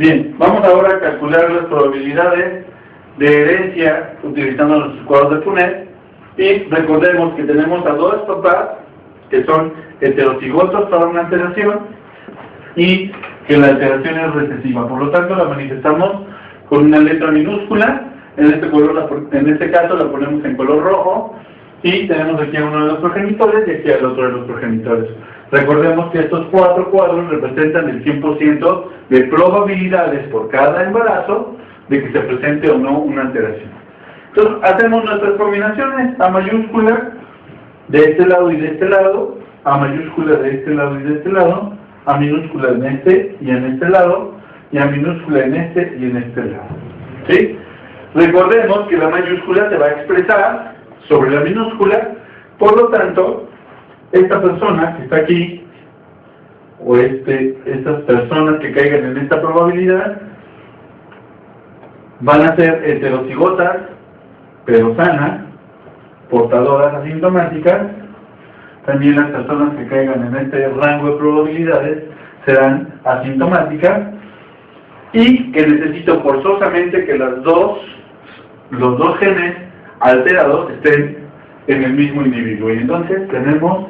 Bien, vamos ahora a calcular las probabilidades de herencia utilizando los cuadros de Punnett. Y recordemos que tenemos a dos papás que son heterocigotos para una alteración y que la alteración es recesiva. Por lo tanto, la manifestamos con una letra minúscula. En este caso la ponemos en color rojo y tenemos aquí a uno de los progenitores y aquí al otro de los progenitores. Recordemos que estos cuatro cuadros representan el 100% de probabilidades por cada embarazo de que se presente o no una alteración. Entonces, hacemos nuestras combinaciones: A mayúscula de este lado y de este lado, A mayúscula de este lado y de este lado, A minúscula en este y en este lado, y A minúscula en este y en este lado. ¿Sí? Recordemos que la mayúscula se va a expresar sobre la minúscula, por lo tanto, esta persona que está aquí, o estas personas que caigan en esta probabilidad, van a ser heterocigotas, pero sanas, portadoras asintomáticas. También las personas que caigan en este rango de probabilidades serán asintomáticas, y que necesito forzosamente que los dos genes alterados estén en el mismo individuo. Y entonces tenemos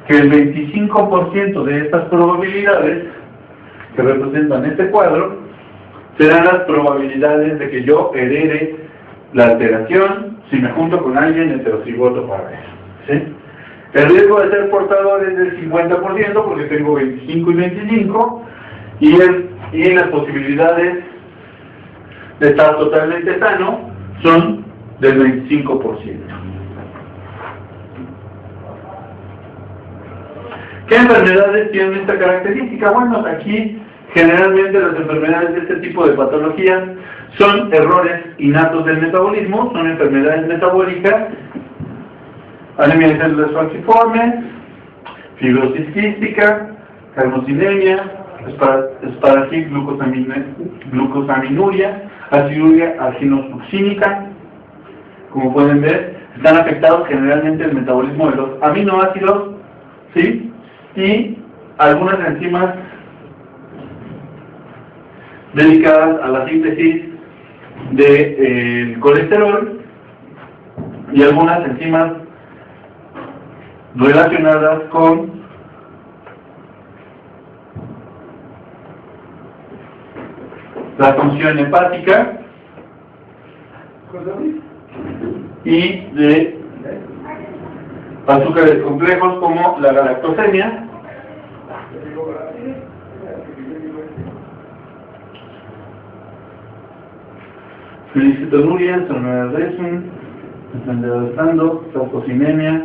que el 25% de estas probabilidades que representan este cuadro serán las probabilidades de que yo herede la alteración si me junto con alguien heterocigoto para eso. ¿Sí? El riesgo de ser portador es del 50% porque tengo 25 y 25, y las posibilidades de estar totalmente sano son del 25%. ¿Qué enfermedades tienen esta característica? Bueno, aquí generalmente las enfermedades de este tipo de patologías son errores innatos del metabolismo, son enfermedades metabólicas: anemia de células falciformes, fibrosis quística, carnosinemia, esparaxis glucosaminuria, aciduria arginosuccínica. Como pueden ver, están afectados generalmente el metabolismo de los aminoácidos, ¿sí? Y algunas enzimas dedicadas a la síntesis del colesterol, y algunas enzimas relacionadas con la función hepática y de azúcares complejos como la galactosemia. Felicitonuria, enfermedad de Resum, enfermedad de Sandoz, sarcosinemia,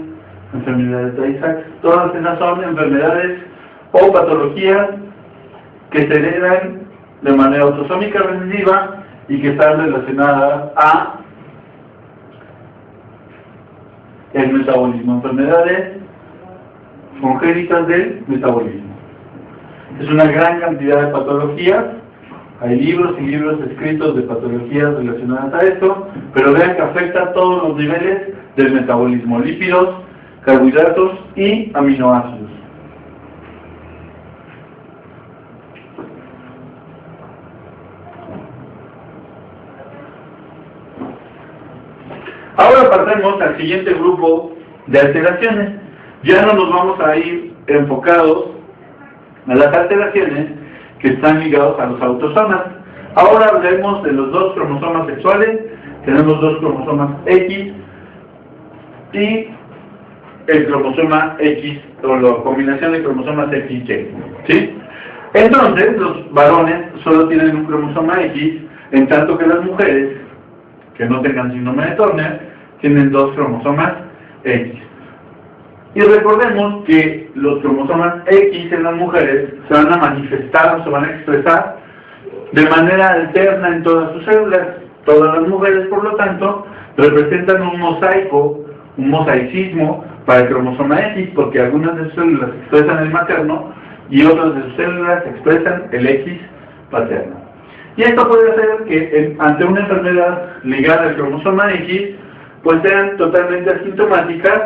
enfermedad de Tay-Sachs. Todas esas son enfermedades o patologías que se heredan de manera autosómica recesiva y que están relacionadas a el metabolismo, enfermedades congénitas del metabolismo. Es una gran cantidad de patologías. Hay libros y libros escritos de patologías relacionadas a esto, pero vean que afecta a todos los niveles del metabolismo: lípidos, carbohidratos y aminoácidos. Ahora pasemos al siguiente grupo de alteraciones. Ya no nos vamos a ir enfocados a las alteraciones que están ligados a los autosomas. Ahora hablaremos de los dos cromosomas sexuales. Tenemos dos cromosomas X y el cromosoma X, o la combinación de cromosomas XY, ¿sí? Entonces, los varones solo tienen un cromosoma X, en tanto que las mujeres que no tengan síndrome de Turner tienen dos cromosomas X. Y recordemos que los cromosomas X en las mujeres se van a manifestar, se van a expresar de manera alterna en todas sus células. Todas las mujeres, por lo tanto, representan un mosaico, un mosaicismo para el cromosoma X, porque algunas de sus células expresan el materno y otras de sus células expresan el X paterno. Y esto puede hacer que ante una enfermedad ligada al cromosoma X, pues sean totalmente asintomáticas,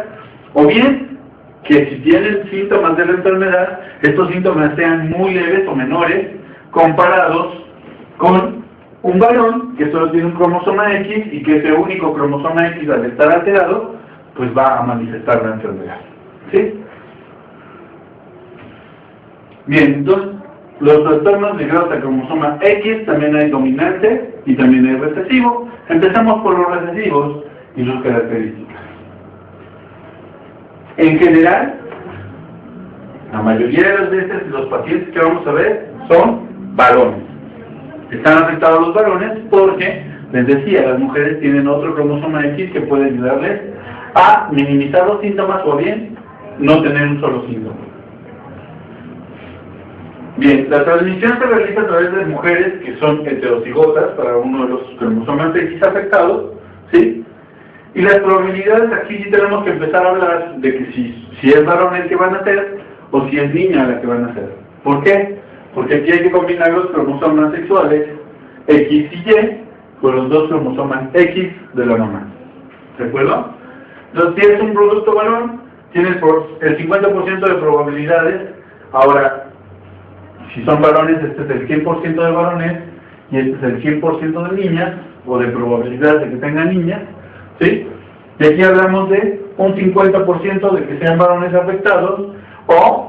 o bien que si tienen síntomas de la enfermedad, estos síntomas sean muy leves o menores comparados con un varón que solo tiene un cromosoma X y que ese único cromosoma X, al estar alterado, pues va a manifestar la enfermedad. ¿Sí? Bien, entonces, los trastornos ligados al cromosoma X también hay dominante y también hay recesivo. Empezamos por los recesivos y sus características. En general, la mayoría de las veces los pacientes que vamos a ver son varones. Están afectados los varones porque, les decía, las mujeres tienen otro cromosoma X que puede ayudarles a minimizar los síntomas o bien no tener un solo síntoma. Bien, la transmisión se realiza a través de mujeres que son heterocigotas para uno de los cromosomas X afectados, ¿sí? Y las probabilidades aquí sí tenemos que empezar a hablar de que si es varón el que van a ser o si es niña la que van a ser. ¿Por qué? Porque aquí hay que combinar los cromosomas sexuales X y Y con los dos cromosomas X de la mamá. ¿De acuerdo? Entonces, si es un producto varón, tienes el 50% de probabilidades. Ahora, si son varones, este es el 100% de varones y este es el 100% de niñas, o de probabilidad de que tengan niñas, ¿sí? Y aquí hablamos de un 50% de que sean varones afectados o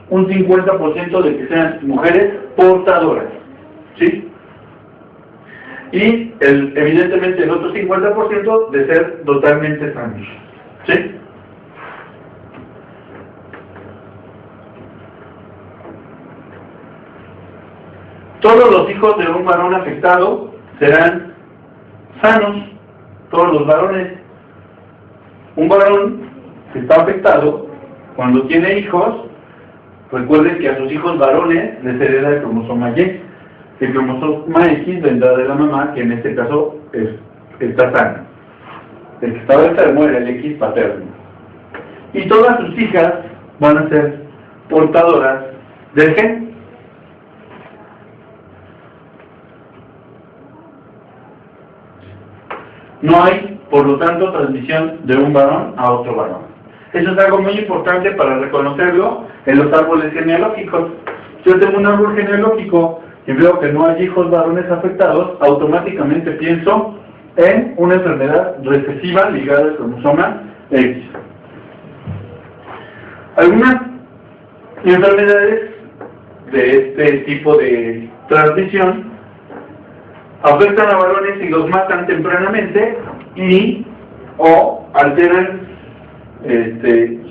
un 50% de que sean mujeres portadoras, ¿sí? Y evidentemente el otro 50% de ser totalmente sanos, ¿sí? Todos los hijos de un varón afectado serán sanos, todos los varones. Un varón que está afectado, cuando tiene hijos, recuerden que a sus hijos varones les hereda el cromosoma Y. El cromosoma X vendrá de la mamá, que en este caso está sana. El que estaba enfermo era el X paterno. Y todas sus hijas van a ser portadoras del gen. No hay, por lo tanto, transmisión de un varón a otro varón. Eso es algo muy importante para reconocerlo en los árboles genealógicos. Yo tengo un árbol genealógico y veo que no hay hijos varones afectados, automáticamente pienso en una enfermedad recesiva ligada al cromosoma X. Algunas enfermedades de este tipo de transmisión afectan a varones y los matan tempranamente y o alteran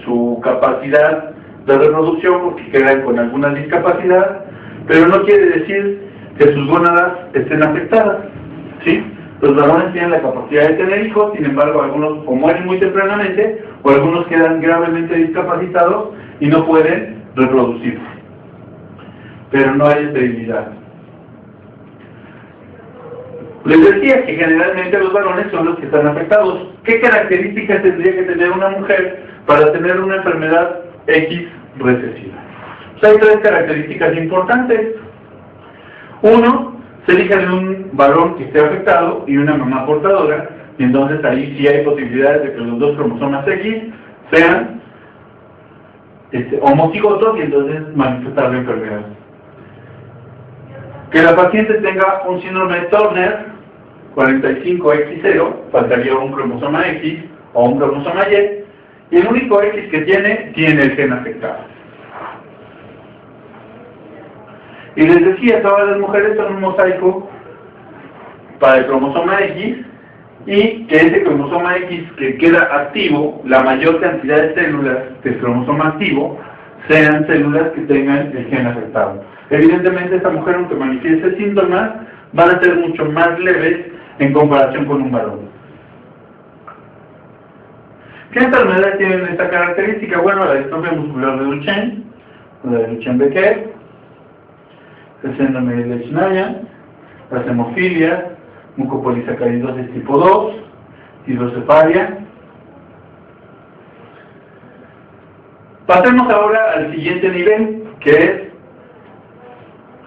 su capacidad de reproducción porque quedan con alguna discapacidad, pero no quiere decir que sus gónadas estén afectadas, ¿sí? Los varones tienen la capacidad de tener hijos, sin embargo algunos o mueren muy tempranamente o algunos quedan gravemente discapacitados y no pueden reproducirse, pero no hay esterilidad. Les decía que generalmente los varones son los que están afectados. ¿Qué características tendría que tener una mujer para tener una enfermedad X recesiva? Pues hay tres características importantes. Uno, se elija de un varón que esté afectado y una mamá portadora, y entonces ahí sí hay posibilidades de que los dos cromosomas X sean homocigotos y entonces manifestar la enfermedad. Que la paciente tenga un síndrome de Turner 45X0, faltaría un cromosoma X o un cromosoma Y, y el único X que tiene el gen afectado. Y les decía, todas las mujeres son un mosaico para el cromosoma X, y que ese cromosoma X que queda activo, la mayor cantidad de células del cromosoma activo, sean células que tengan el gen afectado. Evidentemente esta mujer, aunque manifieste síntomas, van a ser mucho más leves en comparación con un varón. ¿Qué enfermedades tienen esta característica? Bueno, la distrofia muscular de Duchenne, la de Duchenne-Becker, el síndrome de Lesch-Nyhan, las hemofilias, mucopolisacaridosis tipo 2, hidrocefalia. Pasemos ahora al siguiente nivel, que es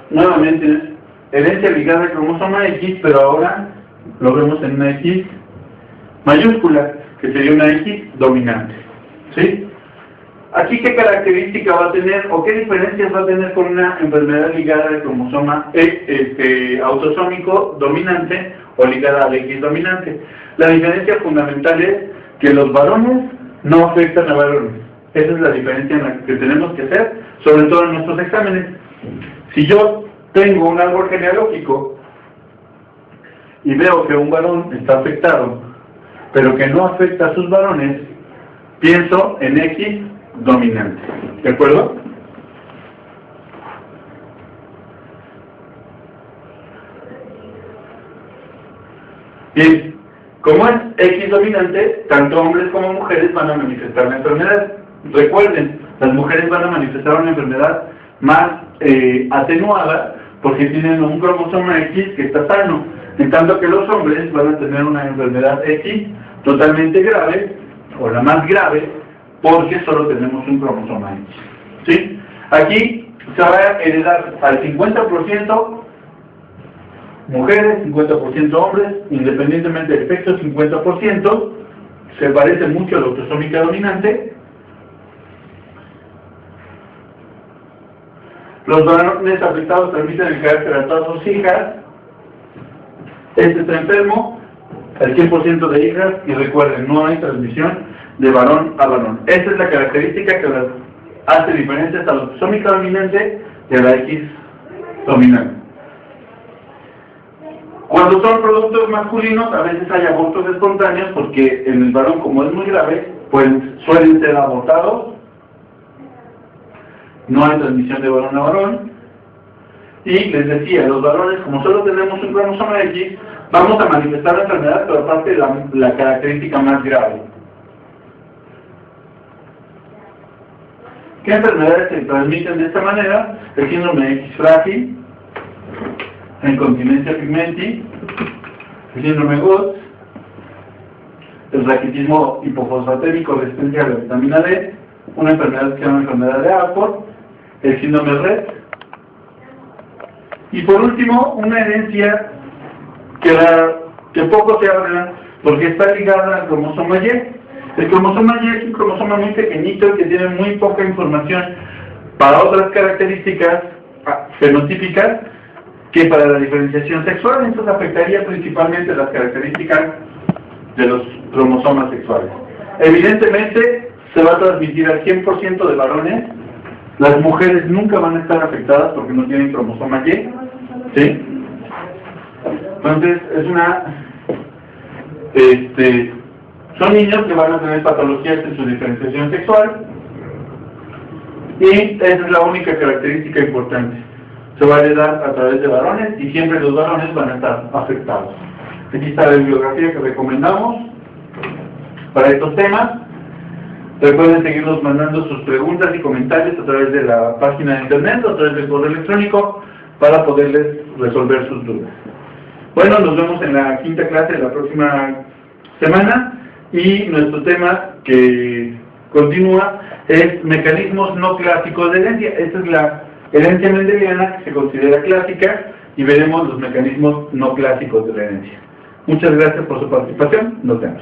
nuevamente herencia ligada al cromosoma X, pero ahora lo vemos en una X mayúscula, que sería una X dominante, ¿sí? aquí qué característica va a tener o qué diferencias va a tener con una enfermedad ligada al cromosoma autosómico dominante o ligada al X dominante. La diferencia fundamental es que los varones no afectan a varones. Esa es la diferencia en la que tenemos que hacer, sobre todo en nuestros exámenes. Si yo tengo un árbol genealógico y veo que un varón está afectado, pero que no afecta a sus varones, pienso en X dominante. ¿De acuerdo? Bien, como es X dominante, tanto hombres como mujeres van a manifestar la enfermedad. Recuerden, las mujeres van a manifestar una enfermedad más atenuada porque tienen un cromosoma X que está sano, en tanto que los hombres van a tener una enfermedad X totalmente grave, o la más grave, porque solo tenemos un cromosoma X. ¿Sí? Aquí se va a heredar al 50% mujeres, 50% hombres, independientemente del sexo, 50%, se parece mucho a la autosómica dominante. Los varones afectados transmiten el carácter a todas sus hijas. Este está enfermo, el 100% de hijas, y recuerden, no hay transmisión de varón a varón. Esa es la característica que las hace diferentes a la autosómica dominante y a la X dominante. Cuando son productos masculinos, a veces hay abortos espontáneos, porque en el varón, como es muy grave, pues suelen ser abortados. No hay transmisión de varón a varón. Y les decía, los varones, como solo tenemos un cromosoma X, vamos a manifestar la enfermedad, pero aparte la característica más grave. ¿Qué enfermedades se transmiten de esta manera? El síndrome X frágil, la incontinencia pigmenti, el síndrome Gutt, el raquitismo hipofosfatémico, resistencia a la vitamina D, una enfermedad que se llama enfermedad de Alport, el síndrome Rett, y por último, una herencia que poco se habla porque está ligada al cromosoma Y. El cromosoma Y es un cromosoma muy pequeñito que tiene muy poca información para otras características fenotípicas que para la diferenciación sexual. Entonces afectaría principalmente las características de los cromosomas sexuales. Evidentemente se va a transmitir al 100% de varones. Las mujeres nunca van a estar afectadas porque no tienen cromosoma Y, ¿sí? Entonces es son niños que van a tener patologías en su diferenciación sexual, y esa es la única característica importante. Se va a heredar a través de varones y siempre los varones van a estar afectados. Aquí está la bibliografía que recomendamos para estos temas. Recuerden seguirnos mandando sus preguntas y comentarios a través de la página de internet o a través del correo electrónico para poderles resolver sus dudas. Bueno, nos vemos en la quinta clase de la próxima semana, y nuestro tema que continúa es mecanismos no clásicos de herencia. Esta es la herencia mendeliana que se considera clásica, y veremos los mecanismos no clásicos de la herencia. Muchas gracias por su participación. Nos vemos.